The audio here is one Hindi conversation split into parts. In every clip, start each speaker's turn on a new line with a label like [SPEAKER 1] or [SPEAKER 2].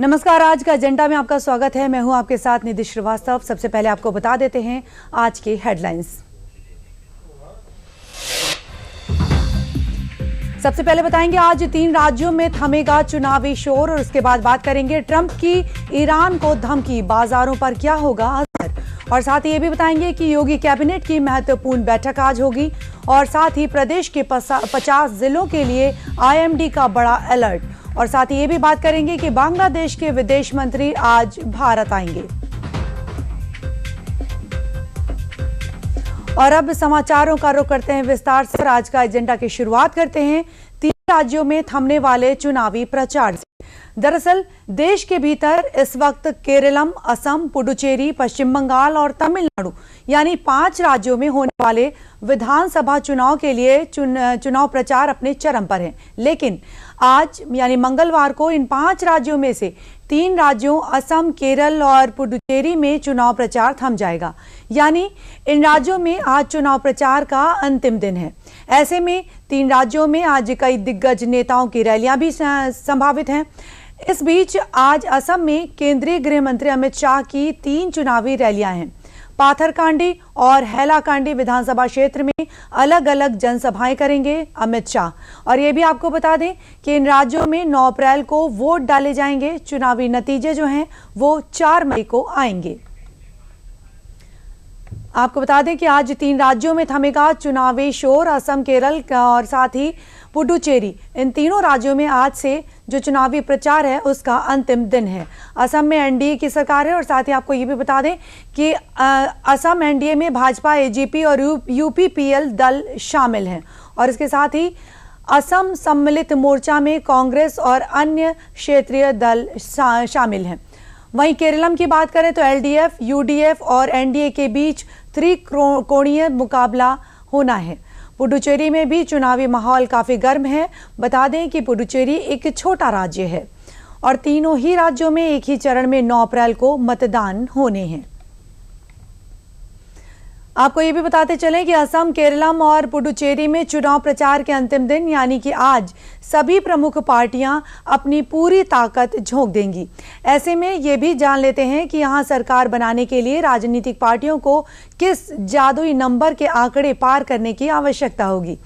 [SPEAKER 1] नमस्कार, आज का एजेंडा में आपका स्वागत है। मैं हूं आपके साथ निधि श्रीवास्तव। सबसे पहले आपको बता देते हैं आज की हेडलाइंस। सबसे पहले बताएंगे आज 3 राज्यों में थमेगा चुनावी शोर, और उसके बाद बात करेंगे ट्रंप की ईरान को धमकी, बाजारों पर क्या होगा असर। और साथ ही ये भी बताएंगे कि योगी कैबिनेट की महत्वपूर्ण बैठक आज होगी, और साथ ही प्रदेश के 50 जिलों के लिए IMD का बड़ा अलर्ट। और साथ ही ये भी बात करेंगे कि बांग्लादेश के विदेश मंत्री आज भारत आएंगे। और अब समाचारों का रुख करते हैं विस्तार से। आज का एजेंडा की शुरुआत करते हैं 3 राज्यों में थमने वाले चुनावी प्रचार से। दरअसल देश के भीतर इस वक्त केरलम, असम, पुडुचेरी, पश्चिम बंगाल और तमिलनाडु यानी 5 राज्यों में होने वाले विधानसभा चुनाव के लिए चुनाव प्रचार अपने चरम पर है। लेकिन आज यानी मंगलवार को इन 5 राज्यों में से 3 राज्यों असम, केरल और पुडुचेरी में चुनाव प्रचार थम जाएगा। यानी इन राज्यों में आज चुनाव प्रचार का अंतिम दिन है। ऐसे में 3 राज्यों में आज कई दिग्गज नेताओं की रैलियां भी संभावित हैं। इस बीच आज असम में केंद्रीय गृह मंत्री अमित शाह की 3 चुनावी रैलियां हैं। पाथरकांडी और हैलाकांडी विधानसभा क्षेत्र में अलग अलग जनसभाएं करेंगे अमित शाह। और ये भी आपको बता दें कि इन राज्यों में 9 अप्रैल को वोट डाले जाएंगे। चुनावी नतीजे जो हैं वो 4 मई को आएंगे। आपको बता दें कि आज 3 राज्यों में थमेगा चुनावी शोर। असम, केरल और साथ ही पुडुचेरी, इन तीनों राज्यों में आज से जो चुनावी प्रचार है उसका अंतिम दिन है। असम में एनडीए की सरकार है, और साथ ही आपको ये भी बता दें कि असम एनडीए में भाजपा, AGP और UPPL दल शामिल हैं। और इसके साथ ही असम सम्मिलित मोर्चा में कांग्रेस और अन्य क्षेत्रीय दल शामिल हैं। वहीं केरलम की बात करें तो LDF, UDF और NDA के बीच त्रिकोणीय मुकाबला होना है। पुडुचेरी में भी चुनावी माहौल काफी गर्म है। बता दें कि पुडुचेरी एक छोटा राज्य है और तीनों ही राज्यों में एक ही चरण में 9 अप्रैल को मतदान होने हैं। आपको ये भी बताते चलें कि असम, केरलम और पुडुचेरी में चुनाव प्रचार के अंतिम दिन यानी कि आज सभी प्रमुख पार्टियां अपनी पूरी ताकत झोंक देंगी। ऐसे में ये भी जान लेते हैं कि यहां सरकार बनाने के लिए राजनीतिक पार्टियों को किस जादुई नंबर के आंकड़े पार करने की आवश्यकता होगी।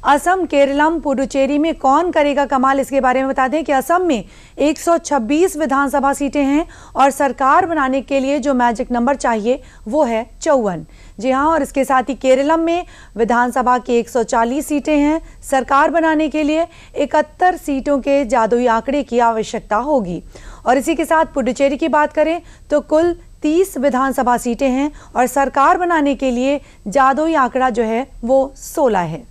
[SPEAKER 1] असम, केरलम, पुडुचेरी में कौन करेगा कमाल, इसके बारे में बता दें कि असम में 126 विधानसभा सीटें हैं और सरकार बनाने के लिए जो मैजिक नंबर चाहिए वो है 54। जी हाँ, और इसके साथ ही केरलम में विधानसभा की 140 सीटें हैं। सरकार बनाने के लिए 71 सीटों के जादुई आंकड़े की आवश्यकता होगी। और इसी के साथ पुडुचेरी की बात करें तो कुल 30 विधानसभा सीटें हैं और सरकार बनाने के लिए जादुई आंकड़ा जो है वो 16 है।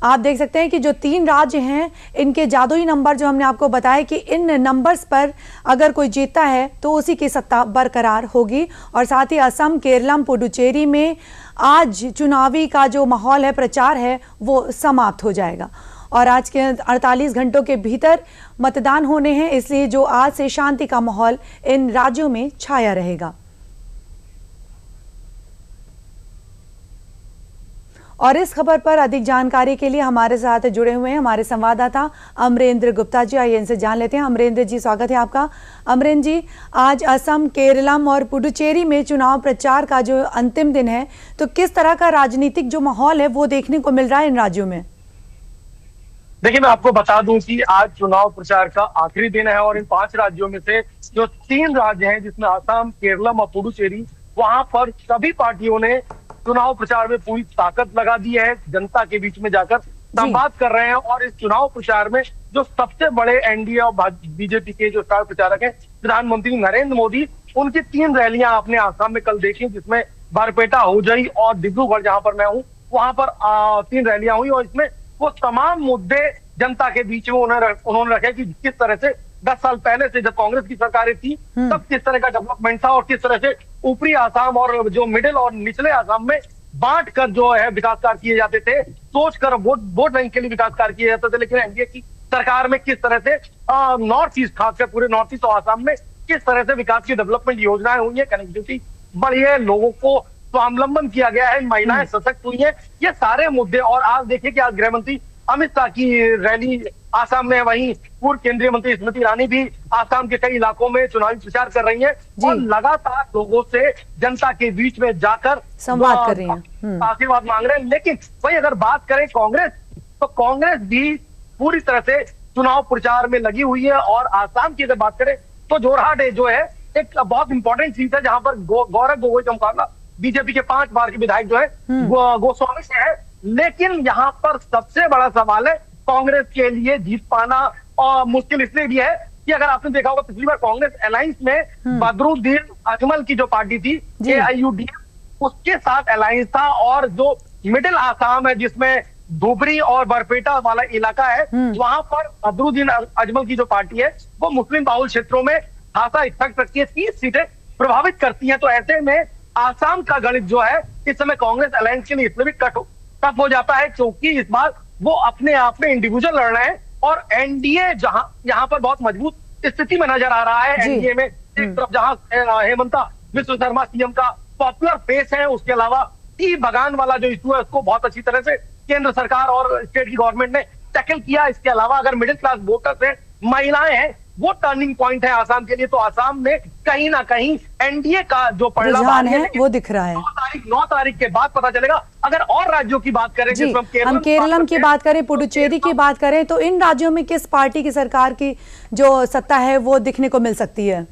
[SPEAKER 1] आप देख सकते हैं कि जो 3 राज्य हैं इनके जादुई नंबर जो हमने आपको बताया कि इन नंबर्स पर अगर कोई जीतता है तो उसी की सत्ता बरकरार होगी। और साथ ही असम, केरलम, पुडुचेरी में आज चुनावी का जो माहौल है, प्रचार है, वो समाप्त हो जाएगा और आज के 48 घंटों के भीतर मतदान होने हैं। इसलिए जो आज से शांति का माहौल इन राज्यों में छाया रहेगा। और इस खबर पर अधिक जानकारी के लिए हमारे साथ जुड़े हुए हैं हमारे संवाददाता अमरेंद्र गुप्ता जी। आइए इनसे जान लेते हैं। अमरेंद्र जी, स्वागत है आपका। अमरेंद्र जी, आज असम, केरलम और पुडुचेरी में चुनाव प्रचार का जो अंतिम दिन है, तो किस तरह का राजनीतिक जो माहौल है वो देखने को मिल रहा है इन राज्यों में?
[SPEAKER 2] देखिए, मैं आपको बता दूं कि आज चुनाव प्रचार का आखिरी दिन है और इन 5 राज्यों में से जो 3 राज्य हैं जिसमें असम, केरलम और पुडुचेरी, वहां पर सभी पार्टियों ने चुनाव प्रचार में पूरी ताकत लगा दी है। जनता के बीच में जाकर संवाद कर रहे हैं और इस चुनाव प्रचार में जो सबसे बड़े एनडीए और बीजेपी के जो स्टार प्रचारक हैं, प्रधानमंत्री नरेंद्र मोदी, उनकी 3 रैलियां आपने आसाम में कल देखी, जिसमें बारपेटा, होजई और डिब्रूगढ़, जहां पर मैं हूं, वहां पर 3 रैलियां हुई और इसमें वो तमाम मुद्दे जनता के बीच में उन्होंने रखे कि किस तरह से 10 साल पहले से जब कांग्रेस की सरकारें थी तब किस तरह का डेवलपमेंट था और किस तरह से ऊपरी आसाम और जो मिडिल और निचले आसाम में बांट कर जो है विकास कार्य किए जाते थे, सोचकर वोट बैंक के लिए विकास कार्य किए जाते थे। लेकिन एनडीए की सरकार में किस तरह से नॉर्थ ईस्ट, खासकर पूरे नॉर्थ ईस्ट और आसाम में किस तरह से विकास की डेवलपमेंट योजनाएं हुई है, कनेक्टिविटी बढ़ी है, लोगों को स्वावलंबन किया गया है, महिलाएं सशक्त हुई है, ये सारे मुद्दे। और आज देखिए कि आज गृह मंत्री अमित शाह की रैली आसाम में है, वहीं पूर्व केंद्रीय मंत्री स्मृति ईरानी भी आसाम के कई इलाकों में चुनावी प्रचार कर रही हैं और लगातार लोगों से जनता के बीच में जाकर
[SPEAKER 1] संवाद कर रही हैं,
[SPEAKER 2] आशीर्वाद मांग रहे हैं। लेकिन वही अगर बात करें कांग्रेस, तो कांग्रेस भी पूरी तरह से चुनाव प्रचार में लगी हुई है। और आसाम की अगर बात करें तो जोरहाट जो है एक बहुत इंपॉर्टेंट सीट है, जहां पर गौरव गोगोई का मुकाबला बीजेपी के 5 बार के विधायक जो है गोस्वामी से है। लेकिन यहाँ पर सबसे बड़ा सवाल है कांग्रेस के लिए जीत पाना, और मुश्किल इसलिए भी है कि अगर आपने देखा होगा पिछली बार कांग्रेस अलायंस में बदरुद्दीन अजमल की जो पार्टी थी AIUDF, उसके साथ अलायंस था। और जो मिडिल आसाम है जिसमें धुबरी और बरपेटा वाला इलाका है, वहां पर बदरुद्दीन अजमल की जो पार्टी है वो मुस्लिम बाहुल क्षेत्रों में खासा इफेक्ट रखती है, 30 सीटें प्रभावित करती हैं। तो ऐसे में आसाम का गणित जो है इस समय कांग्रेस अलायंस के लिए इसलिए भी टफ हो जाता है क्योंकि इस बार वो अपने आप में इंडिविजुअल लड़ रहे हैं। और एनडीए जहां यहाँ पर बहुत मजबूत स्थिति में नजर आ रहा है। एनडीए में एक तरफ जहां हेमंता विश्व शर्मा सीएम का पॉपुलर फेस है, उसके अलावा टी बगान वाला जो इशू है उसको बहुत अच्छी तरह से केंद्र सरकार और स्टेट की गवर्नमेंट ने टैकल किया। इसके अलावा अगर मिडिल क्लास वोटर्स हैं, महिलाएं हैं, वो टर्निंग पॉइंट है आसाम के लिए। तो आसाम में कहीं ना कहीं एनडीए का जो परिणाम
[SPEAKER 1] है वो दिख रहा है।
[SPEAKER 2] 9 तारीख के बाद पता चलेगा। अगर और राज्यों की बात करें,
[SPEAKER 1] हम केरलम की बात करें, पुडुचेरी की बात करें, तो इन राज्यों में किस पार्टी की सरकार की जो सत्ता है वो दिखने को मिल सकती है?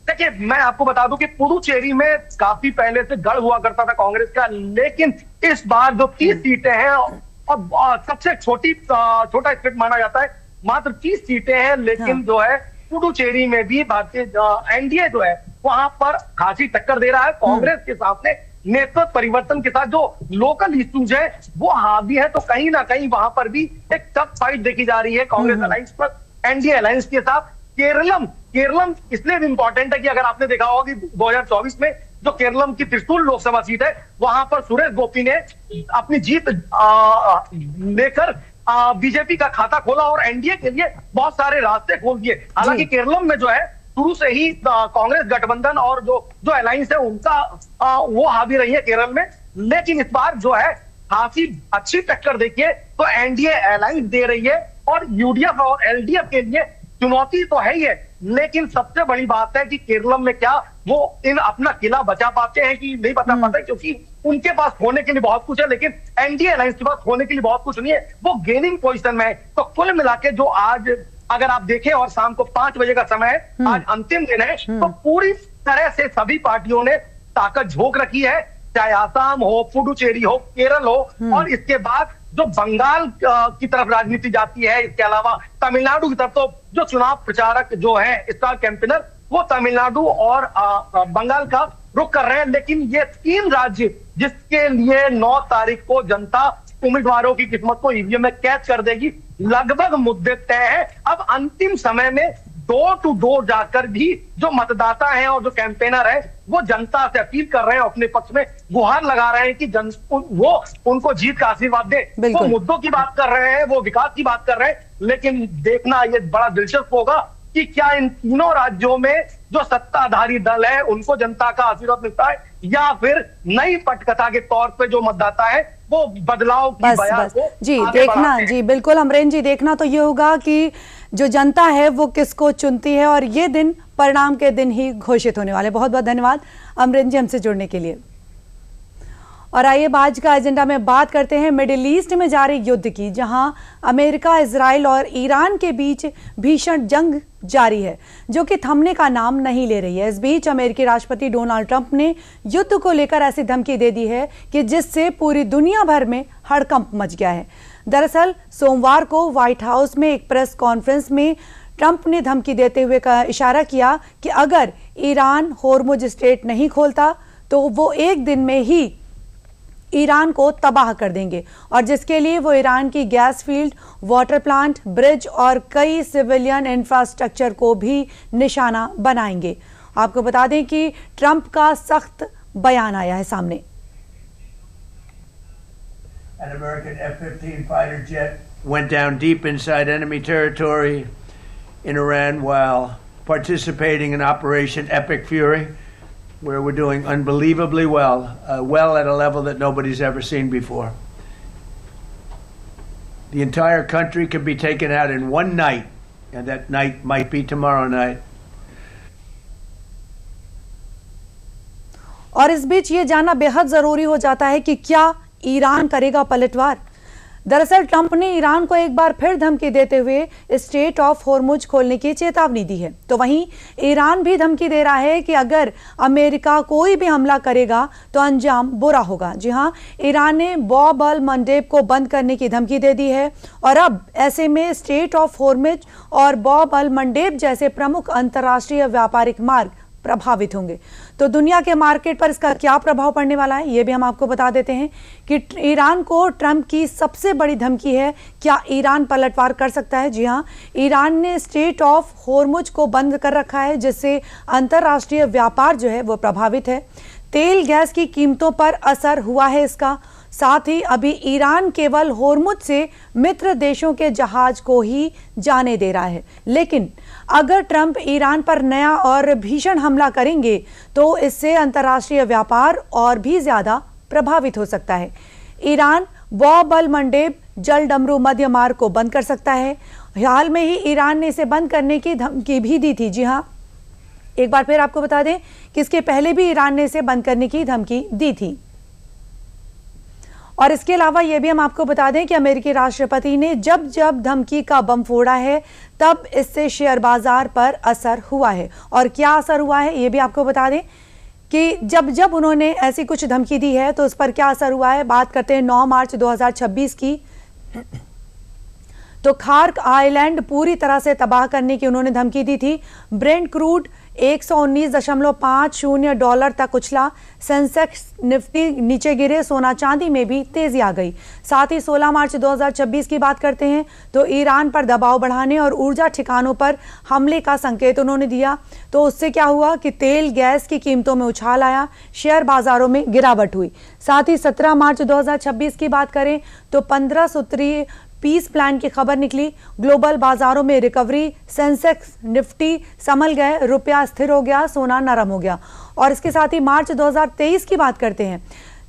[SPEAKER 2] देखिए, मैं आपको बता दूं कि पुडुचेरी में काफी पहले से गढ़ हुआ करता था कांग्रेस का, लेकिन इस बार जो 30 सीटें हैं और सबसे छोटा स्टेट माना जाता है, मात्र 30 सीटें हैं। लेकिन जो है पुडुचेरी में भी भारतीय एनडीए जो है वहां पर खासी टक्कर दे रहा है कांग्रेस के सामने। नेतृत्व परिवर्तन के साथ जो लोकल इश्यूज है वो हावी है, तो कहीं ना कहीं वहां पर भी एक टफ फाइट देखी जा रही है कांग्रेस अलायंस पर एनडीए अलायंस के साथ। केरलम इसलिए भी इंपॉर्टेंट है कि अगर आपने देखा होगा कि 2024 में जो केरलम की त्रिशूल लोकसभा सीट है वहां पर सुरेश गोपी ने अपनी जीत लेकर बीजेपी का खाता खोला और एनडीए के लिए बहुत सारे रास्ते खोल दिए। हालांकि केरलम में जो है शुरू से ही कांग्रेस गठबंधन और जो अलायंस है उनका वो हावी रही है केरल में। लेकिन इस बार जो है काफी अच्छी टक्कर देखिए तो एनडीए अलायंस दे रही है और यूडीएफ और एलडीएफ के लिए चुनौती तो है ही है। लेकिन सबसे बड़ी बात है कि केरलम में क्या वो अपना किला बचा पाते हैं कि नहीं बचा पाते, क्योंकि उनके पास होने के लिए बहुत कुछ है लेकिन एनडीए अलायंस के पास होने के लिए बहुत कुछ नहीं है, वो गेनिंग पोजीशन में है। तो कुल मिला के जो आज अगर आप देखें और शाम को 5 बजे का समय है, आज अंतिम दिन है, तो पूरी तरह से सभी पार्टियों ने ताकत झोंक रखी है, चाहे आसाम हो, पुडुचेरी हो, केरल हो, और इसके बाद जो बंगाल की तरफ राजनीति जाती है, इसके अलावा तमिलनाडु की तरफ, तो जो चुनाव प्रचारक जो है स्टार कैंपेनर वो तमिलनाडु और बंगाल का रुख कर रहे हैं। लेकिन ये 3 राज्य जिसके लिए 9 तारीख को जनता उम्मीदवारों की किस्मत को ईवीएम में कैद कर देगी, लगभग मुद्दे तय है। अब अंतिम समय में डोर टू डोर जाकर भी जो मतदाता हैं और जो कैंपेनर है वो जनता से अपील कर रहे हैं, अपने पक्ष में गुहार लगा रहे हैं कि वो उनको जीत का आशीर्वाद दे। वो मुद्दों की बात कर रहे हैं, वो विकास की बात कर रहे हैं, लेकिन देखना ये बड़ा दिलचस्प होगा कि क्या इन तीनों राज्यों में जो सत्ताधारी दल है उनको जनता का आशीर्वाद मिलता है या फिर नई पटकथा के तौर पे जो मतदाता है वो बदलाव की बयान को
[SPEAKER 1] जी देखना। जी बिल्कुल अमरेन जी, देखना तो ये होगा कि जो जनता है वो किसको चुनती है और ये दिन परिणाम के दिन ही घोषित होने वाले। बहुत बहुत धन्यवाद अमरेन जी हमसे जुड़ने के लिए। और आइए आज का एजेंडा में बात करते हैं मिडिल ईस्ट में जारी युद्ध की, जहां अमेरिका, इजराइल और ईरान के बीच भीषण जंग जारी है जो कि थमने का नाम नहीं ले रही है। इस बीच अमेरिकी राष्ट्रपति डोनाल्ड ट्रंप ने युद्ध को लेकर ऐसी धमकी दे दी है कि जिससे पूरी दुनिया भर में हड़कंप मच गया है। दरअसल सोमवार को व्हाइट हाउस में एक प्रेस कॉन्फ्रेंस में ट्रंप ने धमकी देते हुए इशारा किया कि अगर ईरान होर्मुज स्ट्रेट नहीं खोलता तो वो एक दिन में ही ईरान को तबाह कर देंगे और जिसके लिए वो ईरान की gas field, water plant, bridge और कई सिविलियन इंफ्रास्ट्रक्चर को भी निशाना बनाएंगे। आपको बता दें कि ट्रंप का सख्त बयान आया है सामने।
[SPEAKER 3] An American F-15 fighter jet went down deep inside enemy territory in Iran while participating in Operation Epic Fury, where we're doing unbelievably well at a level that nobody's ever seen before. The entire country could be taken out in one night, and that night might be tomorrow night.
[SPEAKER 1] और इस बीच ये जानना बेहद जरूरी हो जाता है कि क्या ईरान करेगा पलटवार। दरअसल ट्रंप ने ईरान को एक बार फिर धमकी देते हुए स्ट्रेट ऑफ होर्मुज खोलने की चेतावनी दी है। तो वहीं ईरान भी धमकी दे रहा है कि अगर अमेरिका कोई भी हमला करेगा तो अंजाम बुरा होगा। जी हां, ईरान ने बॉब अल मंडेब को बंद करने की धमकी दे दी है और अब ऐसे में स्ट्रेट ऑफ होर्मुज और बॉब अल मंडेब जैसे प्रमुख अंतर्राष्ट्रीय व्यापारिक मार्ग प्रभावित होंगे। तो दुनिया के मार्केट पर इसका क्या प्रभाव पड़ने वाला है, यह भी हम आपको बता देते हैं कि ईरान को ट्रंप की सबसे बड़ी धमकी है। क्या ईरान पलटवार कर सकता है? जी हां, ईरान ने स्ट्रेट ऑफ होर्मुज को बंद कर रखा है, जिससे अंतरराष्ट्रीय व्यापार जो है वो प्रभावित है। तेल गैस की कीमतों पर असर हुआ है इसका। साथ ही अभी ईरान केवल होर्मुज से मित्र देशों के जहाज को ही जाने दे रहा है, लेकिन अगर ट्रंप ईरान पर नया और भीषण हमला करेंगे तो इससे अंतर्राष्ट्रीय व्यापार और भी ज्यादा प्रभावित हो सकता है। ईरान बॉब अल मंडेब जल डमरू मध्य मार्ग को बंद कर सकता है। हाल में ही ईरान ने इसे बंद करने की धमकी भी दी थी। जी हां, एक बार फिर आपको बता दें कि इसके पहले भी ईरान ने इसे बंद करने की धमकी दी थी। और इसके अलावा यह भी हम आपको बता दें कि अमेरिकी राष्ट्रपति ने जब जब धमकी का बम फोड़ा है तब इससे शेयर बाजार पर असर हुआ है। और क्या असर हुआ है ये भी आपको बता दें कि जब जब उन्होंने ऐसी कुछ धमकी दी है तो उस पर क्या असर हुआ है। बात करते हैं 9 मार्च 2026 की, तो खार्क आइलैंड पूरी तरह से तबाह करने की उन्होंने धमकी दी थी। ब्रेंट क्रूड 119.50 डॉलर तक उछला। सेंसेक्स निफ्टी नीचे गिरे। सोना चांदी में भी तेजी आ गई। साथ ही 16 मार्च 2026 की बात करते हैं तो ईरान पर दबाव बढ़ाने और ऊर्जा ठिकानों पर हमले का संकेत उन्होंने दिया। तो उससे क्या हुआ कि तेल गैस की कीमतों में उछाल आया, शेयर बाजारों में गिरावट हुई। साथ ही 17 मार्च 2026 की बात करें तो 15 सूत्रीय पीस प्लान की खबर निकली। ग्लोबल बाजारों में रिकवरी, सेंसेक्स निफ्टी संभल गए, रुपया स्थिर हो गया, सोना नरम हो गया। और इसके साथ ही मार्च 2023 की बात करते हैं,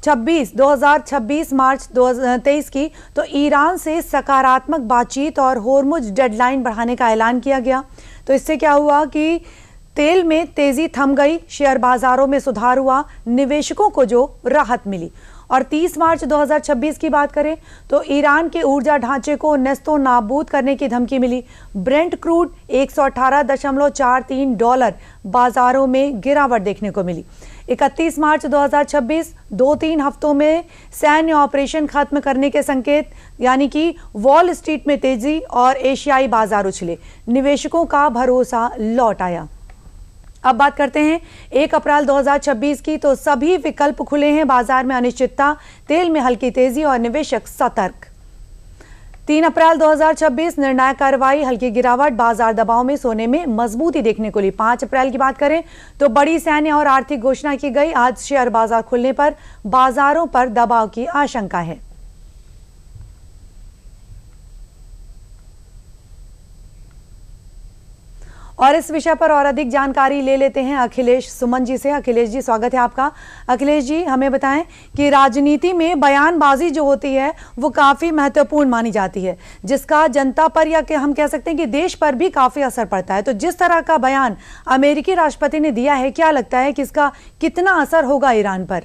[SPEAKER 1] 2026 मार्च 2023 की, तो ईरान से सकारात्मक बातचीत और होर्मुज डेडलाइन बढ़ाने का ऐलान किया गया। तो इससे क्या हुआ कि तेल में तेजी थम गई, शेयर बाजारों में सुधार हुआ, निवेशकों को जो राहत मिली। और 30 मार्च 2026 की बात करें तो ईरान के ऊर्जा ढांचे को नेस्तो नाबूद करने की धमकी मिली। ब्रेंट क्रूड 118.43 डॉलर बाजारों में गिरावट देखने को मिली। 31 मार्च 2026 2-3 हफ्तों में सैन्य ऑपरेशन खत्म करने के संकेत, यानी कि वॉल स्ट्रीट में तेजी और एशियाई बाजार उछले, निवेशकों का भरोसा लौट आया। अब बात करते हैं 1 अप्रैल 2026 की, तो सभी विकल्प खुले हैं। बाजार में अनिश्चितता, तेल में हल्की तेजी और निवेशक सतर्क। 3 अप्रैल 2026 निर्णायक कार्रवाई, हल्की गिरावट, बाजार दबाव में, सोने में मजबूती देखने को ली। 5 अप्रैल की बात करें तो बड़ी सैन्य और आर्थिक घोषणा की गई। आज शेयर बाजार खुलने पर बाजारों पर दबाव की आशंका है। और इस विषय पर और अधिक जानकारी ले लेते हैं अखिलेश सुमन जी से। अखिलेश जी, स्वागत है आपका। अखिलेश जी, हमें बताएं कि राजनीति में बयानबाजी जो होती है वो काफी महत्वपूर्ण मानी जाती है, जिसका जनता पर या हम कह सकते हैं कि देश पर भी काफी असर पड़ता है। तो जिस तरह का बयान अमेरिकी राष्ट्रपति ने दिया है, क्या लगता है कि इसका कितना असर होगा ईरान पर?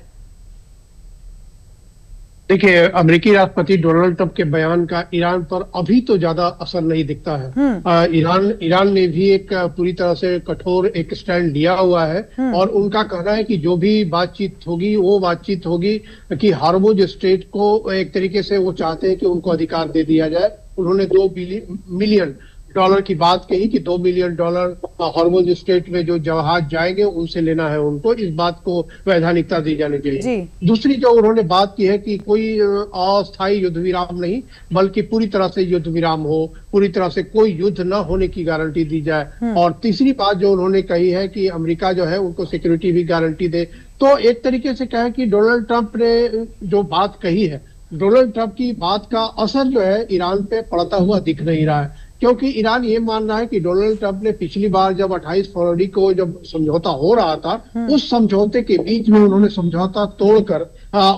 [SPEAKER 4] देखिए, अमेरिकी राष्ट्रपति डोनाल्ड ट्रंप के बयान का ईरान पर अभी तो ज्यादा असर नहीं दिखता है। ईरान ने भी एक पूरी तरह से कठोर एक स्टैंड लिया हुआ है और उनका कहना है कि जो भी बातचीत होगी वो बातचीत होगी कि हॉर्मुज स्ट्रेट को एक तरीके से वो चाहते हैं कि उनको अधिकार दे दिया जाए। उन्होंने $2 मिलियन की बात कही कि $2 मिलियन हॉर्मुज स्ट्रेट में जो जहाज जाएंगे उनसे लेना है उनको। इस बात को वैधानिकता दी जानी चाहिए। दूसरी जो उन्होंने बात की है कि कोई अस्थायी युद्ध विराम नहीं, बल्कि पूरी तरह से युद्ध विराम हो, पूरी तरह से कोई युद्ध न होने की गारंटी दी जाए। और तीसरी बात जो उन्होंने कही है कि अमेरिका जो है उनको सिक्योरिटी भी गारंटी दे। तो एक तरीके से कहे कि डोनाल्ड ट्रंप ने जो बात कही है, डोनाल्ड ट्रंप की बात का असर जो है ईरान पे पड़ता हुआ दिख नहीं रहा है, क्योंकि ईरान ये मान रहा है कि डोनाल्ड ट्रंप ने पिछली बार जब 28 फरवरी को जब समझौता हो रहा था, उस समझौते के बीच में उन्होंने समझौता तोड़कर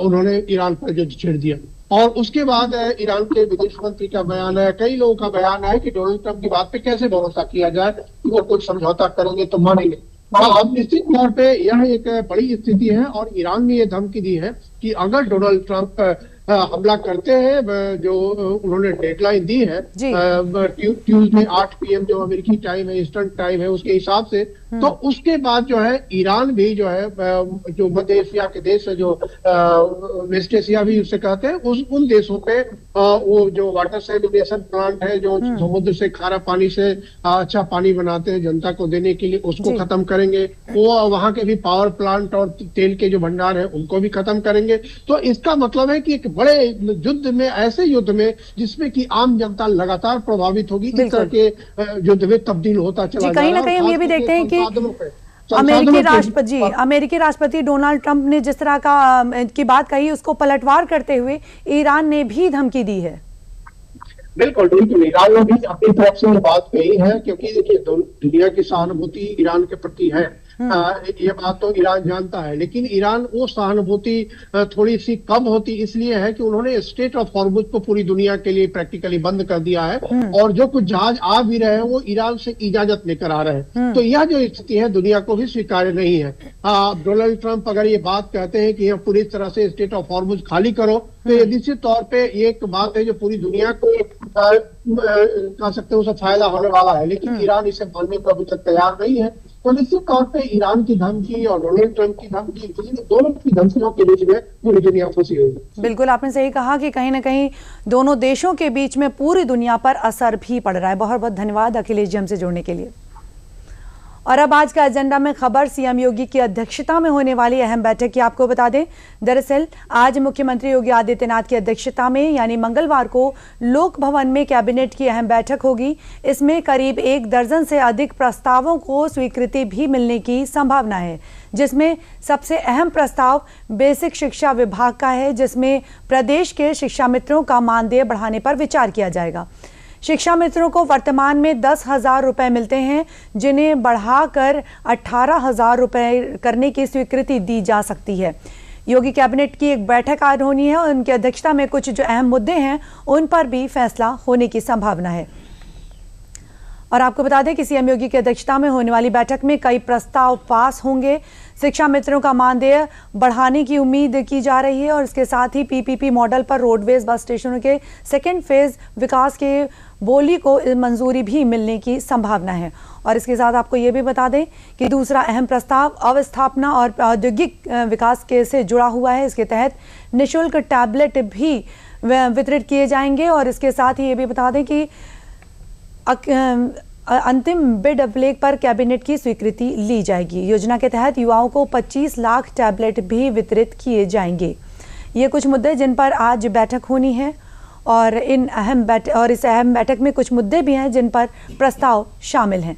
[SPEAKER 4] उन्होंने ईरान पर युद्ध छेड़ दिया। और उसके बाद ईरान के विदेश मंत्री का बयान है, कई लोगों का बयान है कि डोनाल्ड ट्रंप की बात पे कैसे भरोसा किया जाए कि वो कुछ समझौता करेंगे तो मानेंगे। अब निश्चित तौर पे यह एक बड़ी स्थिति है और ईरान ने ये धमकी दी है कि अगर डोनाल्ड ट्रंप हमला करते हैं, जो उन्होंने डेडलाइन दी है ट्यूसडे 8 PM जो अमेरिकी टाइम है, ईस्टर्न टाइम है, उसके हिसाब से, तो उसके बाद जो है ईरान भी जो है जो मध्य एशिया के देश है, जो वेस्ट एशिया भी उसे कहते हैं, उन देशों पे वो जो वाटर सैनिटेशन प्लांट है, जो समुद्र से खारा पानी से अच्छा पानी बनाते हैं जनता को देने के लिए, उसको खत्म करेंगे। वो वहां के भी पावर प्लांट और तेल के जो भंडार है उनको भी खत्म करेंगे। तो इसका मतलब है कि एक बड़े युद्ध में, ऐसे युद्ध में जिसमें कि आम जनता लगातार प्रभावित होगी, इस तरह के युद्ध में तब्दील होता चला जा रहा है।
[SPEAKER 1] कहीं ना कहीं हम ये भी देखते हैं कि अमेरिकी राष्ट्रपति डोनाल्ड ट्रंप ने जिस तरह की बात कही, उसको पलटवार करते हुए ईरान ने भी धमकी दी है।
[SPEAKER 4] बिल्कुल ईरान ने भी अपनी तरफ से बात कही है, क्योंकि देखिए दुनिया की सहानुभूति ईरान के प्रति है, ये बात तो ईरान जानता है, लेकिन ईरान वो सहानुभूति थोड़ी सी कम होती इसलिए है कि उन्होंने स्टेट ऑफ हॉर्मुज को पूरी दुनिया के लिए प्रैक्टिकली बंद कर दिया है, और जो कुछ जहाज आ भी रहे हैं वो ईरान से इजाजत लेकर आ रहे हैं। तो यह जो स्थिति है दुनिया को भी स्वीकार्य नहीं है। डोनाल्ड ट्रंप अगर ये बात कहते हैं कि यह पूरी तरह से स्टेट ऑफ हॉर्मुज खाली करो, तो ये निश्चित तौर पे ये एक बात है जो पूरी दुनिया को कह सकते हैं उसे फायदा होने वाला है, लेकिन ईरान इसे मानने को अभी तक तैयार नहीं है। तो निश्चित तौर पे ईरान की धमकी और डोनाल्ड ट्रंप की धमकी, दोनों की धमकियों के बीच में पूरी दुनिया फंसी हुई है।
[SPEAKER 1] बिल्कुल, आपने सही कहा कि कहीं ना कहीं दोनों देशों के बीच में पूरी दुनिया पर असर भी पड़ रहा है। बहुत बहुत धन्यवाद अखिलेश जी हमसे जुड़ने के लिए। और अब आज का एजेंडा में खबर सीएम योगी की अध्यक्षता में होने वाली अहम बैठक की आपको बता दें। दरअसल आज मुख्यमंत्री योगी आदित्यनाथ की अध्यक्षता में यानी मंगलवार को लोक भवन में कैबिनेट की अहम बैठक होगी। इसमें करीब 1 दर्जन से अधिक प्रस्तावों को स्वीकृति भी मिलने की संभावना है, जिसमें सबसे अहम प्रस्ताव बेसिक शिक्षा विभाग का है, जिसमें प्रदेश के शिक्षा मित्रों का मानदेय बढ़ाने पर विचार किया जाएगा। शिक्षा मित्रों को वर्तमान में 10,000 रुपए मिलते हैं, जिन्हें बढ़ाकर 18,000 रुपए करने की स्वीकृति दी जा सकती है। योगी कैबिनेट की एक बैठक आज होनी है और उनकी अध्यक्षता में कुछ जो अहम मुद्दे हैं उन पर भी फैसला होने की संभावना है। और आपको बता दें कि सीएम योगी की अध्यक्षता में होने वाली बैठक में कई प्रस्ताव पास होंगे। शिक्षा मित्रों का मानदेय बढ़ाने की उम्मीद की जा रही है और इसके साथ ही पीपीपी मॉडल पर रोडवेज बस स्टेशनों के सेकेंड फेज विकास के बोली को मंजूरी भी मिलने की संभावना है। और इसके साथ आपको ये भी बता दें कि दूसरा अहम प्रस्ताव अवस्थापना और औद्योगिक विकास के से जुड़ा हुआ है। इसके तहत निःशुल्क टैबलेट भी वितरित किए जाएंगे। और इसके साथ ही ये भी बता दें कि अंतिम बिड अभिलेख पर कैबिनेट की स्वीकृति ली जाएगी। योजना के तहत युवाओं को 25 लाख टैबलेट भी वितरित किए जाएंगे। ये कुछ मुद्दे जिन पर आज बैठक होनी है और इस अहम बैठक में कुछ मुद्दे भी हैं जिन पर प्रस्ताव शामिल हैं।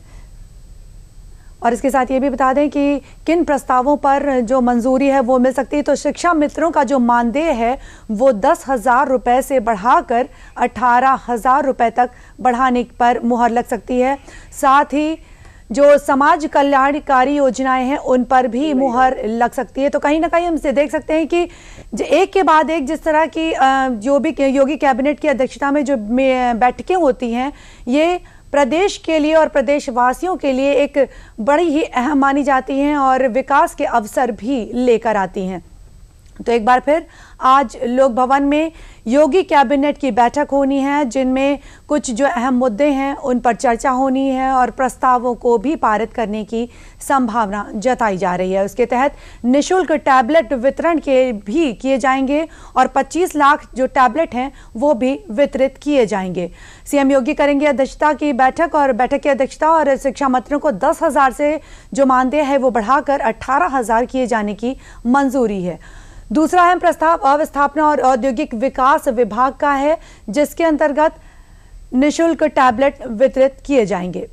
[SPEAKER 1] और इसके साथ ये भी बता दें कि किन प्रस्तावों पर जो मंजूरी है वो मिल सकती है। तो शिक्षा मित्रों का जो मानदेय है वो 10,000 रुपए से बढ़ाकर 18,000 रुपए तक बढ़ाने पर मुहर लग सकती है। साथ ही जो समाज कल्याणकारी योजनाएं हैं उन पर भी मुहर लग सकती है। तो कहीं ना कहीं हम इसे देख सकते हैं कि एक के बाद एक जिस तरह की जो भी योगी कैबिनेट की अध्यक्षता में जो बैठकें होती हैं, ये प्रदेश के लिए और प्रदेशवासियों के लिए एक बड़ी ही अहम मानी जाती हैं और विकास के अवसर भी लेकर आती हैं। तो एक बार फिर आज लोक भवन में योगी कैबिनेट की बैठक होनी है, जिनमें कुछ जो अहम मुद्दे हैं उन पर चर्चा होनी है और प्रस्तावों को भी पारित करने की संभावना जताई जा रही है। उसके तहत निःशुल्क टैबलेट वितरण के भी किए जाएंगे और 25 लाख जो टैबलेट हैं वो भी वितरित किए जाएंगे। सीएम योगी करेंगे अध्यक्षता की बैठक और बैठक की अध्यक्षता और शिक्षा मंत्रियों को 10,000 से जो मानदेय है वो बढ़ाकर 18,000 किए जाने की मंजूरी है। दूसरा अहम प्रस्ताव अवस्थापना और औद्योगिक विकास विभाग का है, जिसके अंतर्गत निःशुल्क टैबलेट वितरित किए जाएंगे।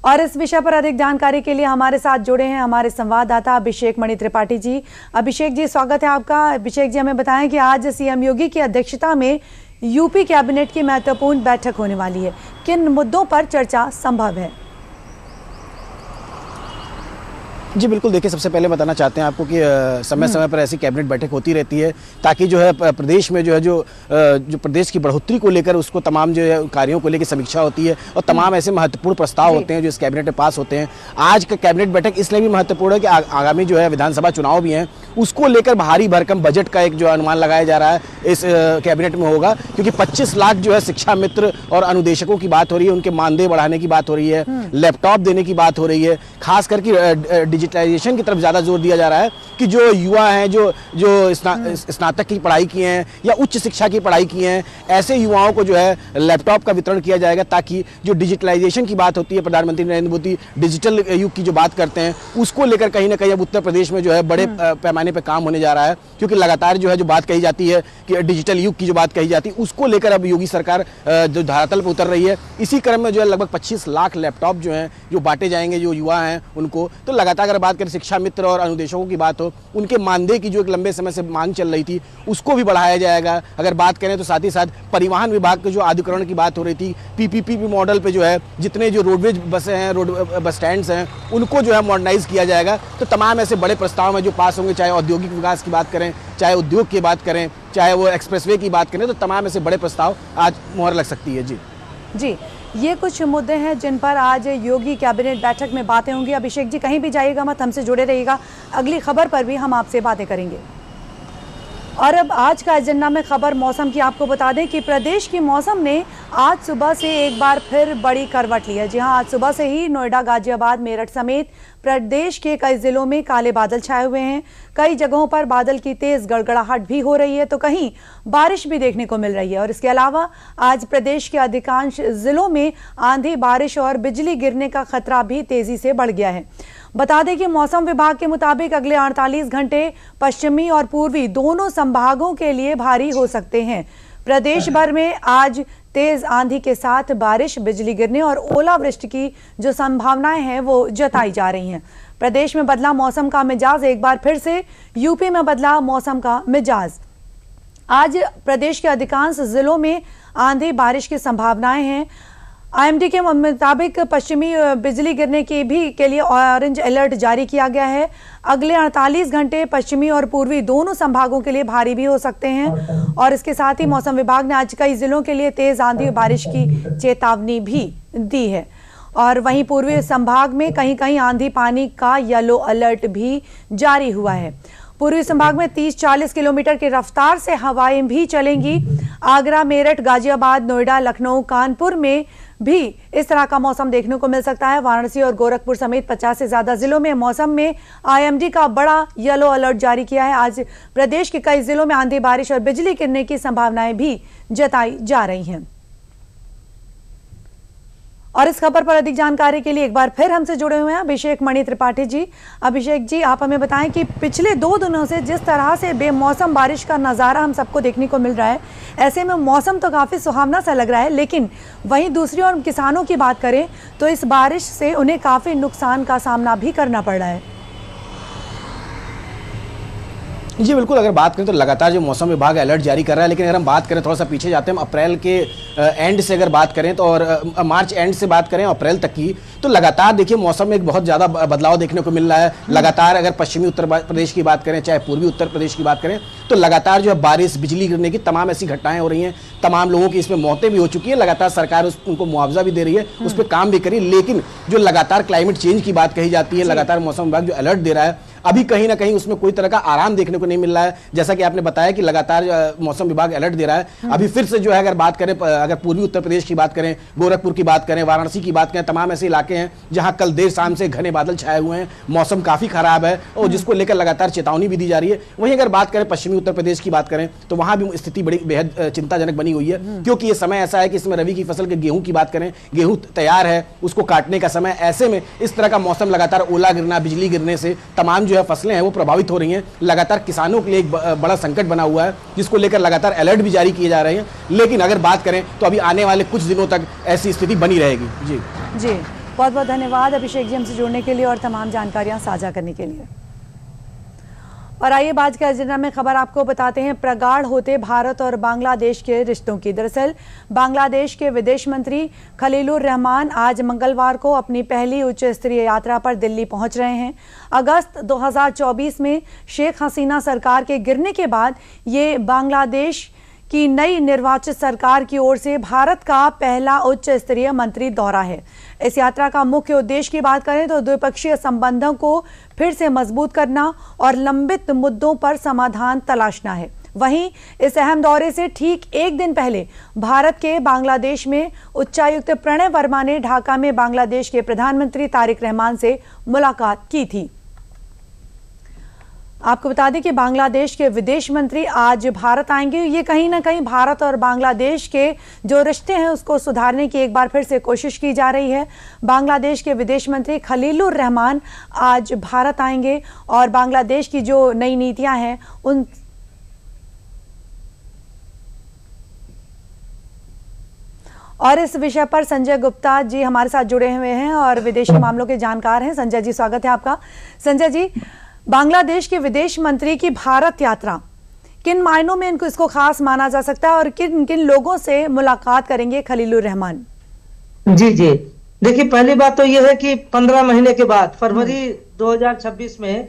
[SPEAKER 1] और इस विषय पर अधिक जानकारी के लिए हमारे साथ जुड़े हैं हमारे संवाददाता अभिषेक मणि त्रिपाठी जी। अभिषेक जी, स्वागत है आपका। अभिषेक जी, हमें बताएं कि आज सीएम योगी की अध्यक्षता में यूपी कैबिनेट की महत्वपूर्ण बैठक होने वाली है। किन मुद्दों पर चर्चा संभव है?
[SPEAKER 5] जी बिल्कुल, देखिए सबसे पहले बताना चाहते हैं आपको कि समय समय पर ऐसी कैबिनेट बैठक होती रहती है ताकि जो है प्रदेश में जो प्रदेश की बढ़ोतरी को लेकर उसको तमाम जो है कार्यों को लेकर समीक्षा होती है और तमाम ऐसे महत्वपूर्ण प्रस्ताव होते हैं जो इस कैबिनेट में पास होते हैं। आज का कैबिनेट बैठक इसलिए भी महत्वपूर्ण है कि आगामी जो है विधानसभा चुनाव भी हैं, उसको लेकर भारी भरकम बजट का एक जो अनुमान लगाया जा रहा है इस कैबिनेट में होगा, क्योंकि 25 लाख जो है शिक्षा मित्र और अनुदेशकों की बात हो रही है, उनके मानदेय बढ़ाने की बात हो रही है, लैपटॉप देने की बात हो रही है, खास करके डिजिटलाइजेशन की तरफ ज़्यादा जोर दिया जा रहा है कि जो युवा हैं जो स्नातक की पढ़ाई किए हैं या उच्च शिक्षा की पढ़ाई किए हैं, ऐसे युवाओं को जो है लैपटॉप का वितरण किया जाएगा ताकि जो डिजिटलाइजेशन की बात होती है, प्रधानमंत्री नरेंद्र मोदी डिजिटल युग की जो बात करते हैं उसको लेकर कहीं ना कहीं अब उत्तर प्रदेश में जो है बड़े पैमाने पर काम होने जा रहा है, क्योंकि लगातार जो है जो बात कही जाती है कि डिजिटल युग की जो बात कही जाती है उसको लेकर अब योगी सरकार जो धरातल पर उतर रही है। इसी क्रम में जो है लगभग 25 लाख लैपटॉप जो हैं जो बांटे जाएंगे जो युवा हैं उनको। तो लगातार अगर बात करें शिक्षा मित्र और अनुदेशकों की बात हो, उनके मानदेय की जो एक लंबे समय से मांग चल रही थी उसको भी बढ़ाया जाएगा। अगर बात करें तो साथ ही साथ परिवहन विभाग के जो आधुनिकीकरण की बात हो रही थी, पीपीपी मॉडल पे जो है जितने जो रोडवेज बसें हैं, रोड बस स्टैंड्स हैं, उनको जो है मॉडर्नाइज किया जाएगा। तो तमाम ऐसे बड़े प्रस्ताव हैं जो पास होंगे, चाहे औद्योगिक विकास की बात करें, चाहे उद्योग की बात करें, चाहे वो एक्सप्रेसवे की बात करें, तो तमाम ऐसे बड़े प्रस्ताव आज मुहर लग सकती है।
[SPEAKER 1] जी, ये कुछ मुद्दे हैं जिन पर आज योगी कैबिनेट बैठक में बातें होंगी। अभिषेक जी कहीं भी जाइएगा मत, हमसे जुड़े रहिएगा, अगली खबर पर भी हम आपसे बातें करेंगे। और अब आज का एजेंडा में खबर मौसम की आपको बता दें कि प्रदेश की मौसम ने आज सुबह से एक बार फिर बड़ी करवट ली है। जी हां, आज सुबह से ही नोएडा, गाजियाबाद, मेरठ समेत प्रदेश के कई जिलों में काले बादल छाए हुए हैं। कई जगहों पर बादल की तेज गड़गड़ाहट भी हो रही है तो कहीं बारिश भी देखने को मिल रही है। और इसके अलावा आज प्रदेश के अधिकांश जिलों में आंधी, बारिश और बिजली गिरने का खतरा भी तेजी से बढ़ गया है। बता दें कि मौसम विभाग के मुताबिक अगले 48 घंटे पश्चिमी और पूर्वी दोनों संभागों के लिए भारी हो सकते हैं। प्रदेश भर में आज तेज आंधी के साथ बारिश, बिजली गिरने और ओलावृष्टि की जो संभावनाएं हैं वो जताई जा रही हैं। प्रदेश में बदला मौसम का मिजाज, एक बार फिर से यूपी में बदला मौसम का मिजाज। आज प्रदेश के अधिकांश जिलों में आंधी, बारिश की संभावनाएं हैं। आईएमडी के मुताबिक पश्चिमी बिजली गिरने के लिए ऑरेंज अलर्ट जारी किया गया है। अगले 48 घंटे पश्चिमी और पूर्वी दोनों संभागों के लिए भारी भी हो सकते हैं। और इसके साथ ही मौसम विभाग ने आज कई जिलों के लिए तेज आंधी और बारिश की चेतावनी भी दी है। और वहीं पूर्वी संभाग में कहीं कहीं आंधी पानी का येलो अलर्ट भी जारी हुआ है। पूर्वी संभाग में 30-40 किलोमीटर की रफ्तार से हवाएं भी चलेंगी। आगरा, मेरठ, गाजियाबाद, नोएडा, लखनऊ, कानपुर में भी इस तरह का मौसम देखने को मिल सकता है। वाराणसी और गोरखपुर समेत 50 से ज्यादा जिलों में मौसम में आईएमडी का बड़ा येलो अलर्ट जारी किया है। आज प्रदेश के कई जिलों में आंधी, बारिश और बिजली गिरने की संभावनाएं भी जताई जा रही हैं। और इस खबर पर अधिक जानकारी के लिए एक बार फिर हमसे जुड़े हुए हैं अभिषेक मणि त्रिपाठी जी। अभिषेक जी, आप हमें बताएं कि पिछले 2 दिनों से जिस तरह से बेमौसम बारिश का नज़ारा हम सबको देखने को मिल रहा है, ऐसे में मौसम तो काफ़ी सुहावना सा लग रहा है, लेकिन वहीं दूसरी ओर किसानों की बात करें तो इस बारिश से उन्हें काफ़ी नुकसान का सामना भी करना पड़ रहा है।
[SPEAKER 5] जी बिल्कुल, अगर बात करें तो लगातार जो मौसम विभाग अलर्ट जारी कर रहा है, लेकिन अगर हम बात करें थोड़ा सा पीछे जाते हैं, अप्रैल के एंड से अगर बात करें तो और मार्च एंड से बात करें अप्रैल तक की, तो लगातार देखिए मौसम में एक बहुत ज़्यादा बदलाव देखने को मिल रहा है। लगातार अगर पश्चिमी उत्तर प्रदेश की बात करें, चाहे पूर्वी उत्तर प्रदेश की बात करें, तो लगातार जो है बारिश, बिजली गिरने की तमाम ऐसी घटनाएं हो रही हैं। तमाम लोगों की इसमें मौतें भी हो चुकी है। लगातार सरकार उनको मुआवजा भी दे रही है, उस पर काम भी करी, लेकिन जो लगातार क्लाइमेट चेंज की बात कही जाती है, लगातार मौसम विभाग जो अलर्ट दे रहा है, अभी कहीं ना कहीं उसमें कोई तरह का आराम देखने को नहीं मिल रहा है। जैसा कि आपने बताया कि लगातार मौसम विभाग अलर्ट दे रहा है। अभी फिर से जो है अगर बात करें, अगर पूर्वी उत्तर प्रदेश की बात करें, गोरखपुर की बात करें, वाराणसी की बात करें, तमाम ऐसे इलाके हैं जहां कल देर शाम से घने बादल छाए हुए हैं, मौसम काफी खराब है और जिसको लेकर लगातार चेतावनी भी दी जा रही है। वहीं अगर बात करें पश्चिमी उत्तर प्रदेश की बात करें तो वहां भी स्थिति बड़ी बेहद चिंताजनक बनी हुई है, क्योंकि ये समय ऐसा है कि इसमें रबी की फसल के गेहूं की बात करें, गेहूं तैयार है, उसको काटने का समय। ऐसे में इस तरह का मौसम लगातार ओला गिरना, बिजली गिरने से तमाम जो है फसलें हैं वो प्रभावित हो रही हैं। लगातार किसानों के लिए एक बड़ा संकट बना हुआ है, जिसको लेकर लगातार अलर्ट भी जारी किए जा रहे हैं। लेकिन अगर बात करें तो अभी आने वाले कुछ दिनों तक ऐसी स्थिति बनी रहेगी। जी
[SPEAKER 1] जी, बहुत बहुत धन्यवाद अभिषेक जी हमसे जुड़ने के लिए और तमाम जानकारियां साझा करने के लिए। और आइए आज के एजेंडा में खबर आपको बताते हैं, प्रगाढ़ होते भारत और बांग्लादेश के रिश्तों की। दरअसल बांग्लादेश के विदेश मंत्री खलीलुर रहमान आज मंगलवार को अपनी पहली उच्च स्तरीय यात्रा पर दिल्ली पहुंच रहे हैं। अगस्त 2024 में शेख हसीना सरकार के गिरने के बाद ये बांग्लादेश की नई निर्वाचित सरकार की ओर से भारत का पहला उच्च स्तरीय मंत्री दौरा है। इस यात्रा का मुख्य उद्देश्य की बात करें तो द्विपक्षीय संबंधों को फिर से मजबूत करना और लंबित मुद्दों पर समाधान तलाशना है। वहीं इस अहम दौरे से ठीक एक दिन पहले भारत के बांग्लादेश में उच्चायुक्त प्रणय वर्मा ने ढाका में बांग्लादेश के प्रधानमंत्री तारिक रहमान से मुलाकात की थी। आपको बता दें कि बांग्लादेश के विदेश मंत्री आज भारत आएंगे। ये कहीं ना कहीं भारत और बांग्लादेश के जो रिश्ते हैं उसको सुधारने की एक बार फिर से कोशिश की जा रही है। बांग्लादेश के विदेश मंत्री खलीलुर रहमान आज भारत आएंगे और बांग्लादेश की जो नई नीतियां हैं उन और इस विषय पर संजय गुप्ता जी हमारे साथ जुड़े हुए हैं और विदेशी मामलों के जानकार हैं। संजय जी, स्वागत है आपका। संजय जी, बांग्लादेश के विदेश मंत्री की भारत यात्रा किन मायनों में इसको खास माना जा सकता है और किन किन लोगों से मुलाकात करेंगे खलीलुर रहमान?
[SPEAKER 6] जी, देखिए, पहली बात तो यह है कि 15 महीने के बाद फरवरी 2026 में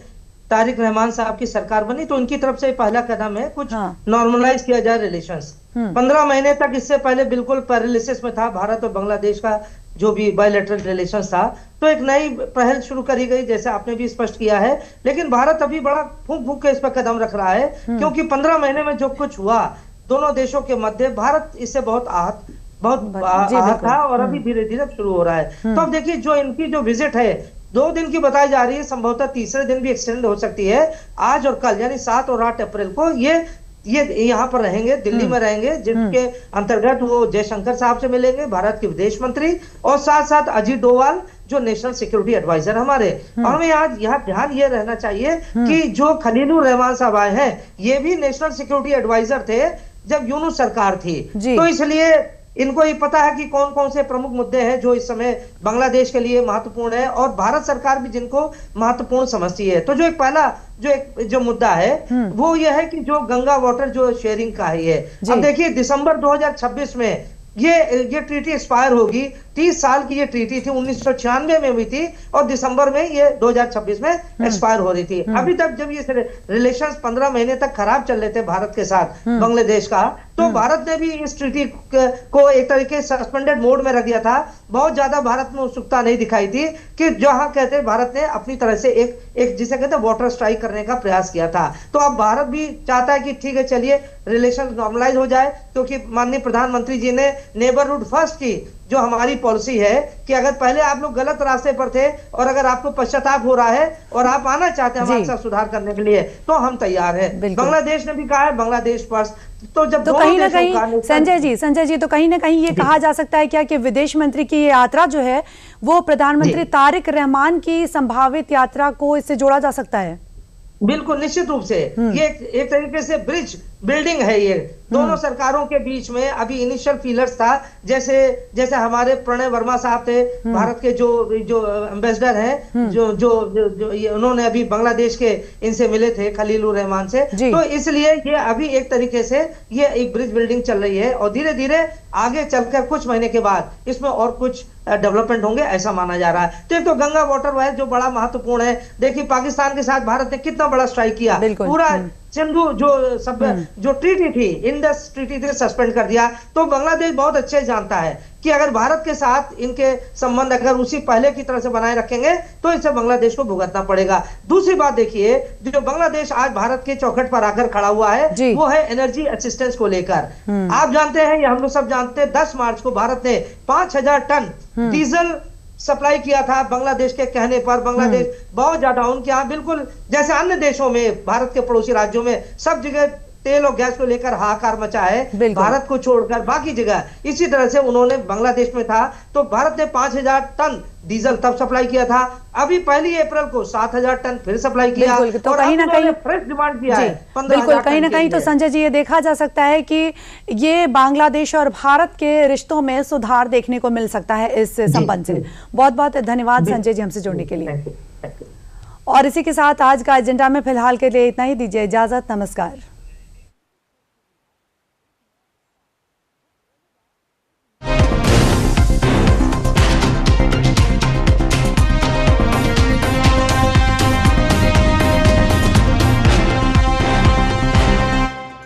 [SPEAKER 6] तारिक रहमान साहब की सरकार बनी, तो उनकी तरफ से पहला कदम है कुछ नॉर्मलाइज किया जाए रिलेशंस। 15 महीने तक इससे पहले बिल्कुल पैरालिसिस में था भारत और बांग्लादेश का जो भी बायलैटरल रिलेशंस था, तो एक नई पहल शुरू करी गई, जैसे आपने भी स्पष्ट किया है। लेकिन भारत अभी बड़ा फूंक फूंक के इस पर कदम रख रहा है, क्योंकि 15 महीने में जो कुछ हुआ दोनों देशों के मध्य, भारत इससे बहुत आहत था और अभी धीरे धीरे शुरू हो रहा है। तो अब देखिए, जो इनकी जो विजिट है 2 दिन की बताई जा रही है, संभवतः तीसरे दिन भी एक्सटेंड हो सकती है। आज और कल यानी 7 और 8 अप्रैल को ये यहाँ पर रहेंगे, दिल्ली में रहेंगे, जिसके अंतर्गत वो जयशंकर साहब से मिलेंगे, भारत के विदेश मंत्री, और साथ साथ अजीत डोवाल जो नेशनल सिक्योरिटी एडवाइजर हमारे। और हमें यहाँ ध्यान ये रहना चाहिए कि जो खलीलुर रहमान साहब आए हैं ये भी नेशनल सिक्योरिटी एडवाइजर थे जब यूनूस सरकार थी, तो इसलिए इनको ये पता है कि कौन कौन से प्रमुख मुद्दे हैं जो इस समय बांग्लादेश के लिए महत्वपूर्ण है और भारत सरकार भी जिनको महत्वपूर्ण समझती है। तो जो एक पहला जो मुद्दा है वो ये है कि जो गंगा वाटर जो शेयरिंग का है। अब देखिए, दिसंबर 2026 में ये ट्रीटी एक्सपायर होगी। 30 साल की ये ट्रीटी थी, 1996 में हुई थी और दिसंबर में ये 2026 में एक्सपायर हो रही थी। अभी तक जब ये रिलेशंस 15 महीने तक खराब चल रहे थे भारत के साथ बांग्लादेश का, तो भारत ने भी इस ट्रीटी को एक तरीके से सस्पेंडेड मोड में रख दिया था। बहुत ज्यादा भारत में उत्सुकता नहीं दिखाई थी कि जहां कहते भारत ने अपनी तरह से एक जिसे कहते हैं वाटर स्ट्राइक करने का प्रयास किया था। तो अब भारत भी चाहता है कि ठीक है, चलिए रिलेशन नॉर्मलाइज हो जाए, क्योंकि माननीय प्रधानमंत्री जी ने नेबरहुड फर्स्ट की जो हमारी पॉलिसी है कि अगर पहले आप लोग गलत रास्ते पर थे और अगर आपको पश्चाताप हो रहा है और आप आना चाहते हैं हमारे साथ सुधार करने के लिए, तो हम तैयार हैं। बांग्लादेश ने भी कहा है बांग्लादेश फर्स्ट। तो जब
[SPEAKER 1] कहीं ना कहीं संजय जी तो कहीं ना कहीं ये कहा जा सकता है क्या कि विदेश मंत्री की ये यात्रा जो है वो प्रधानमंत्री तारिक रहमान की संभावित यात्रा को इससे जोड़ा जा सकता है?
[SPEAKER 6] बिल्कुल, निश्चित रूप से ये एक तरीके से ब्रिज बिल्डिंग है ये दोनों सरकारों के बीच में। अभी इनिशियल फीलर्स था, जैसे हमारे प्रणय वर्मा साहब थे भारत के जो एम्बेसडर हैं, जो उन्होंने अभी बांग्लादेश के इनसे मिले थे खलीलुर रहमान से। तो इसलिए ये अभी एक तरीके से ये एक ब्रिज बिल्डिंग चल रही है और धीरे धीरे आगे चलकर कुछ महीने के बाद इसमें और कुछ डेवलपमेंट होंगे, ऐसा माना जा रहा है। तो एक तो गंगा वाटर वायर जो बड़ा महत्वपूर्ण है। देखिए, पाकिस्तान के साथ भारत ने कितना बड़ा स्ट्राइक किया, पूरा सिंधु जो ट्रीटी थी, इंडस ट्रीटी थी, सस्पेंड कर दिया। तो बांग्लादेश बहुत अच्छे जानता है कि अगर भारत के साथ इनके संबंध अगर उसी पहले की तरह से बनाए रखेंगे तो इससे बांग्लादेश को भुगतना पड़ेगा। दूसरी बात देखिए, जो बांग्लादेश आज भारत के चौखट पर आकर खड़ा हुआ है वो है एनर्जी असिस्टेंस को लेकर। आप जानते हैं, या हम लोग सब जानते हैं, 10 मार्च को भारत ने 5000 टन डीजल सप्लाई किया था बांग्लादेश के कहने पर। बांग्लादेश बहुत ज्यादा उनके यहाँ बिल्कुल जैसे अन्य देशों में, भारत के पड़ोसी राज्यों में सब जगह तेल और गैस को लेकर हाहाकार मचा है, भारत को छोड़कर बाकी जगह। इसी तरह से उन्होंने बांग्लादेश में था तो भारत ने 5000 टन डीजल तब सप्लाई किया था। अभी 1 अप्रैल को 7000 टन फिर सप्लाई किया।
[SPEAKER 1] तो कहीं ना कहीं
[SPEAKER 6] फ्रेश डिमांड किया है।
[SPEAKER 1] बिल्कुल, कहीं ना कहीं तो संजय जी ये देखा जा सकता है कि ये बांग्लादेश और भारत के रिश्तों में सुधार देखने को मिल सकता है इस संबंध से। बहुत बहुत धन्यवाद संजय जी हमसे जुड़ने के लिए। और इसी के साथ आज का एजेंडा में फिलहाल के लिए इतना ही। दीजिए इजाजत, नमस्कार।